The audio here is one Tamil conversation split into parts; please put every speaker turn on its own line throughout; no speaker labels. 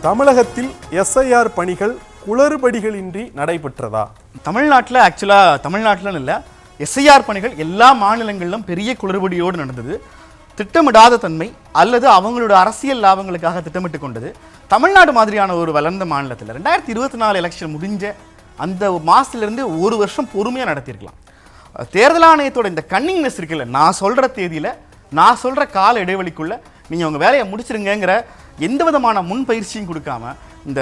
தமிழகத்தில் எஸ்ஐஆர் பணிகள் குளறுபடிகளின்றி நடைபெற்றதா?
தமிழ்நாட்டில் இல்லை, எஸ்ஐஆர் பணிகள் எல்லா மாநிலங்களிலும் பெரிய குளறுபடியோடு நடந்தது. திட்டமிடாத தன்மை அல்லது அவங்களோட அரசியல் லாபங்களுக்காக திட்டமிட்டு கொண்டது. தமிழ்நாடு மாதிரியான ஒரு வளர்ந்த மாநிலத்தில் 2024 எலெக்ஷன் முடிஞ்ச அந்த மாதத்துலேருந்து ஒரு வருஷம் பொறுமையாக நடத்தியிருக்கலாம். தேர்தல் ஆணையத்தோட இந்த கன்னிங்னஸ் இருக்குல்ல, நான் சொல்கிற தேதியில் நான் சொல்கிற கால இடைவெளிக்குள்ளே நீங்கள் உங்கள் வேலையை முடிச்சிருங்கிற எந்த விதமான முன் பயிற்சியும் கொடுக்காம, இந்த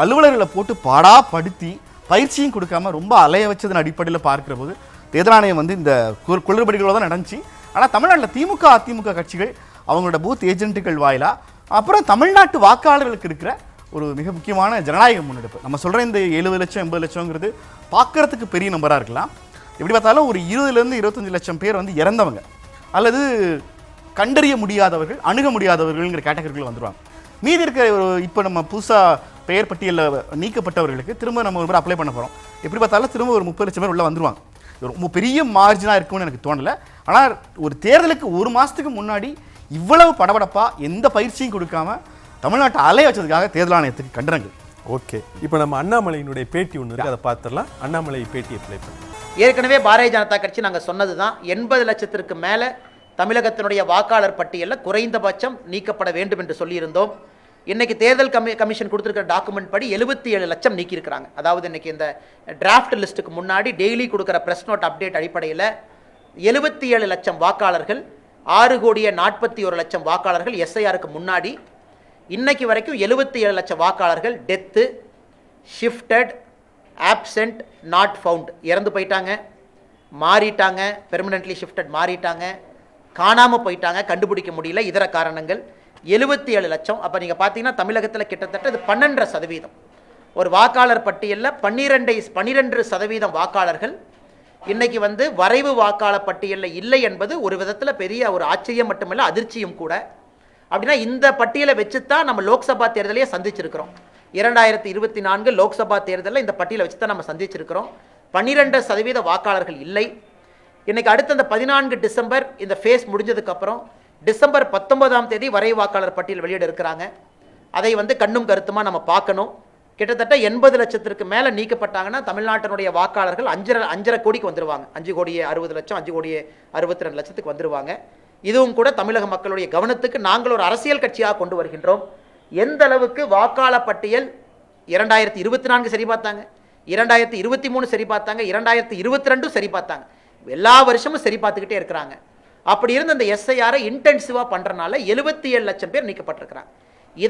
அலுவலர்களை போட்டு பாடாப்படுத்தி பயிற்சியும் கொடுக்காம ரொம்ப அலைய வச்சதன் அடிப்படையில் பார்க்குற போது தேர்தல் ஆணையம் இந்த குளறுபடிகளோடு தான் நடந்துச்சு. ஆனால் தமிழ்நாட்டில் திமுக அதிமுக கட்சிகள் அவங்களோட பூத் ஏஜென்ட்டுகள் வாயிலாக அப்புறம் தமிழ்நாட்டு வாக்காளர்களுக்கு இருக்கிற ஒரு மிக முக்கியமான ஜனநாயக முன்னெடுப்பு. நம்ம சொல்கிற இந்த 70 லட்சம் 80 லட்சங்கிறது பார்க்குறதுக்கு பெரிய நம்பராக இருக்கலாம். எப்படி பார்த்தாலும் ஒரு 20 to 25 லட்சம் பேர் இறந்தவங்க அல்லது கண்டறிய முடியாதவர்கள், அணுக முடியாதவர்கள்ங்கிற கேட்டகரிகள் வந்துடுவாங்க. மீதி இருக்கிற இப்போ நம்ம புதுசாக பெயர் பட்டியலில் நீக்கப்பட்டவர்களுக்கு திரும்ப நம்ம ஒரு முறை அப்ளை பண்ண போகிறோம். எப்படி பார்த்தாலும் திரும்ப ஒரு 30 லட்சம் பேர் உள்ளே வந்துடுவாங்க. ரொம்ப பெரிய மார்ஜினாக இருக்கும்னு எனக்கு தோணலை. ஆனால் ஒரு தேர்தலுக்கு ஒரு மாதத்துக்கு முன்னாடி இவ்வளவு படபடப்பாக எந்த பயிற்சியும் கொடுக்காம தமிழ்நாட்டை அலைய வச்சதுக்காக தேர்தல் ஆணையத்துக்கு கண்டனங்கள்.
ஓகே, இப்போ நம்ம அண்ணாமலையினுடைய பேட்டி ஒன்று இருக்குது, அதை பார்த்துடலாம். அண்ணாமலை பேட்டியை ப்ளே பண்ணி.
ஏற்கனவே பாரதிய ஜனதா கட்சி நாங்கள் சொன்னது தான், 80 லட்சத்திற்கு மேலே தமிழகத்தினுடைய வாக்காளர் பட்டியலில் குறைந்தபட்சம் நீக்கப்பட வேண்டும் என்று சொல்லியிருந்தோம். இன்னைக்கு தேர்தல் கமிஷன் கொடுத்துருக்கிற டாக்குமெண்ட் படி 77 லட்சம் நீக்கியிருக்கிறாங்க. அதாவது இன்னைக்கு இந்த டிராஃப்ட் லிஸ்ட்டுக்கு முன்னாடி டெய்லி கொடுக்குற ப்ரெஸ் நோட் அப்டேட் அடிப்படையில் 77 லட்சம் வாக்காளர்கள், 6,41 லட்சம் வாக்காளர்கள் எஸ்ஐஆருக்கு முன்னாடி, இன்னைக்கு வரைக்கும் 77 லட்சம் வாக்காளர்கள் death, shifted, absent, not found, இறந்து போயிட்டாங்க, மாறிட்டாங்க, பெர்மனன்ட்லி ஷிஃப்டட் மாறிட்டாங்க, காணாமல் போயிட்டாங்க, கண்டுபிடிக்க முடியல, இதர காரணங்கள். 77 லட்சம். அப்போ நீங்கள் பார்த்தீங்கன்னா தமிழகத்தில் கிட்டத்தட்ட இது 12%. ஒரு வாக்காளர் பட்டியலில் 12% வாக்காளர்கள் இன்னைக்கு வரைவு வாக்காளர் பட்டியலில் இல்லை என்பது ஒரு விதத்தில் பெரிய ஒரு ஆச்சரியம் மட்டுமல்ல, அதிர்ச்சியும் கூட. அப்படின்னா இந்த பட்டியலை வச்சு தான் நம்ம லோக்சபா தேர்தலையே சந்திச்சிருக்கிறோம். 2024 லோக்சபா தேர்தலில் இந்த பட்டியலை வச்சு தான் நம்ம சந்திச்சிருக்கிறோம். 12% வாக்காளர்கள் இல்லை. இன்னைக்கு அடுத்த அந்த 14 டிசம்பர் இந்த ஃபேஸ் முடிஞ்சதுக்கப்புறம் டிசம்பர் 19 வரைவு வாக்காளர் பட்டியல் வெளியிட இருக்கிறாங்க. அதை கண்ணும் கருத்துமாக நம்ம பார்க்கணும். கிட்டத்தட்ட 80 லட்சத்திற்கு மேலே நீக்கப்பட்டாங்கன்னா தமிழ்நாட்டினுடைய வாக்காளர்கள் 5.5 கோடிக்கு வந்துடுவாங்க. 5,60 லட்சம் 5,62 லட்சத்துக்கு வந்துடுவாங்க. இதுவும் கூட தமிழக மக்களுடைய கவனத்துக்கு நாங்கள் ஒரு அரசியல் கட்சியாக கொண்டு வருகின்றோம். எந்த அளவுக்கு வாக்காளர் பட்டியல் 2024 சரி பார்த்தாங்க, 2023 சரி பார்த்தாங்க, 2022 சரி பார்த்தாங்க, எல்லா வருஷமும் சரி பார்த்துக்கிட்டே இருக்கிறாங்க. அப்படி இருந்து அந்த எஸ்ஐஆரை இன்டென்சிவாக பண்ணுறனால 77 லட்சம் பேர் நீக்கப்பட்டிருக்கிறாங்க.